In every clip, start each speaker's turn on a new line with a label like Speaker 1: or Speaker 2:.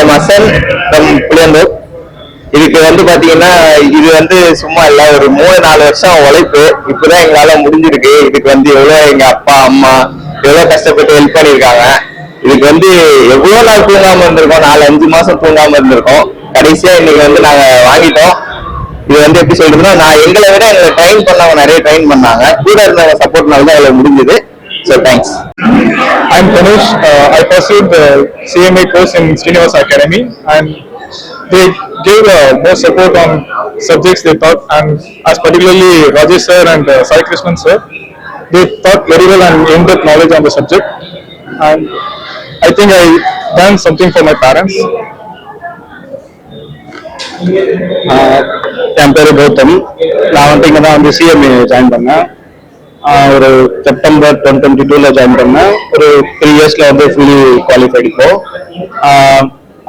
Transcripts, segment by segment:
Speaker 1: I'm Hasan from புளியந்தூர். இதுக்கு வந்து பாத்தீங்கன்னா இது வந்து சும்மா இல்ல, ஒரு 3-4 வருஷம் உழைப்பு இப்பதான் எங்களால முடிஞ்சிருக்கு. இதுக்கு வந்து எவ்வளவு எங்க அப்பா அம்மா எவ்வளவு கஷ்டப்பட்டு ஹெல்ப் பண்ணிருக்காங்க. இதுக்கு வந்து எவ்வளவு நாள் தூங்காம இருந்திருக்கோம், 4-5 மாசம் தூங்காம இருந்திருக்கோம். கடைசியா இன்னைக்கு வந்து நாங்க வாங்கிட்டோம். இது வந்து எப்படி சொல்றதுன்னா, நான் எங்களை விட எங்களை ட்ரெயின் பண்ணவங்க நிறைய ட்ரெயின் பண்ணாங்க, கூட இருந்தவங்க சப்போர்ட்னால தான் எங்களுக்கு முடிஞ்சது. So thanks.
Speaker 2: I'm Tanush. I pursued the CMA course in Srinivasa Academy, and they gave more support on subjects they taught, and as particularly Rajesh sir and Sai Krishnan sir, they taught very well and in-depth knowledge on the subject, and I think I done something for my parents.
Speaker 3: என் பேரு கௌதம். நான் வந்து இங்கே தான் வந்து CMA join பண்ணேன். ஒரு September 2022 join பண்ணேன். ஒரு 3 இயர்ஸ்ல வந்து ஃபுல்லி குவாலிஃபைடு. இப்போ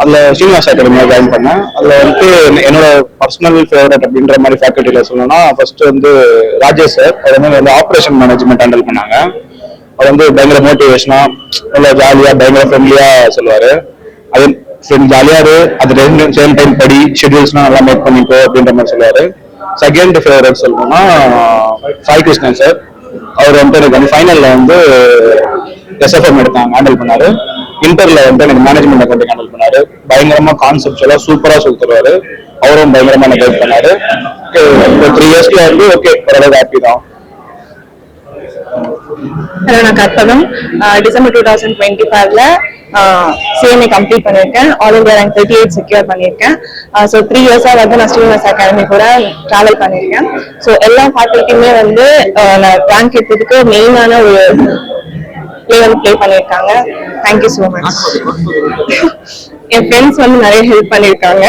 Speaker 3: அதில் ஸ்ரீனிவாஸ் அகாடமியாக ஜாயின் பண்ணேன். அதில் வந்து என்னோட பர்சனல் ஃபேவரட் அப்படின்ற மாதிரி ஃபேக்கல்ட்டியில் சொல்லணும்னா, ஃபர்ஸ்ட் வந்து ராஜேஷ் சார். அவர் வந்து ஆப்ரேஷன் மேனேஜ்மெண்ட் ஹேண்டில் பண்ணாங்க. அவர் வந்து பயங்கர மோட்டிவேஷனாக, நல்லா ஜாலியாக, பயங்கர ஃப்ரெண்ட்லியாக சொல்லுவார். அது ஜாலியாக அது 2 சேம் டைம் படி, ஷெட்யூல்ஸ்லாம் நல்லா மேக் பண்ணிக்கோ அப்படின்ற மாதிரி சொல்லுவார். செகண்ட் ஃபேவரட் சொல்லணும்னா சாய் கிருஷ்ணன் சார். அவர் வந்து எனக்கு வந்து ஃபைனலில் வந்து எஸ்எஃப்எம் எடுத்தாங்க, ஹேண்டில் பண்ணாரு. இன்டர்ல வந்து எனக்கு மேனேஜ்மெண்ட் அக்கௌண்ட் ஹேண்டில் பண்ணாரு. பயங்கரமா கான்செப்ட்ஸ் சூப்பரா சொல்லி தருவாரு. அவரும் பயங்கரமா எனக்கு ஹெல்ப் பண்ணாரு. 3 இயர்ஸ்ல வந்து ஓகே, ஓரளவு ஹாப்பி தான்.
Speaker 4: ஹலோ, நான் கற்பகம். டிசம்பர் 2025ல சிஎம்ஏ கம்ப்ளீட் பண்ணியிருக்கேன். ஆல் இந்தியா ரேங்க் 38 செக்யூர் பண்ணியிருக்கேன். ஸோ 3 இயர்ஸாக வந்து நான் ஸ்ரீனிவாஸ் அகாடமி கூட ட்ராவல் பண்ணியிருக்கேன். ஸோ எல்லா ஃபேக்கல்ட்டியுமே வந்து நான் ரேங்க் எடுத்ததுக்கு மெயினான ஒரு ப்ளே பண்ணியிருக்காங்க. Thank you so much. என் ஃப்ரெண்ட்ஸ் வந்து நிறைய ஹெல்ப் பண்ணியிருக்காங்க.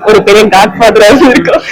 Speaker 4: ஒரு பெரிய காட் ஃபாதராக இருக்கும்.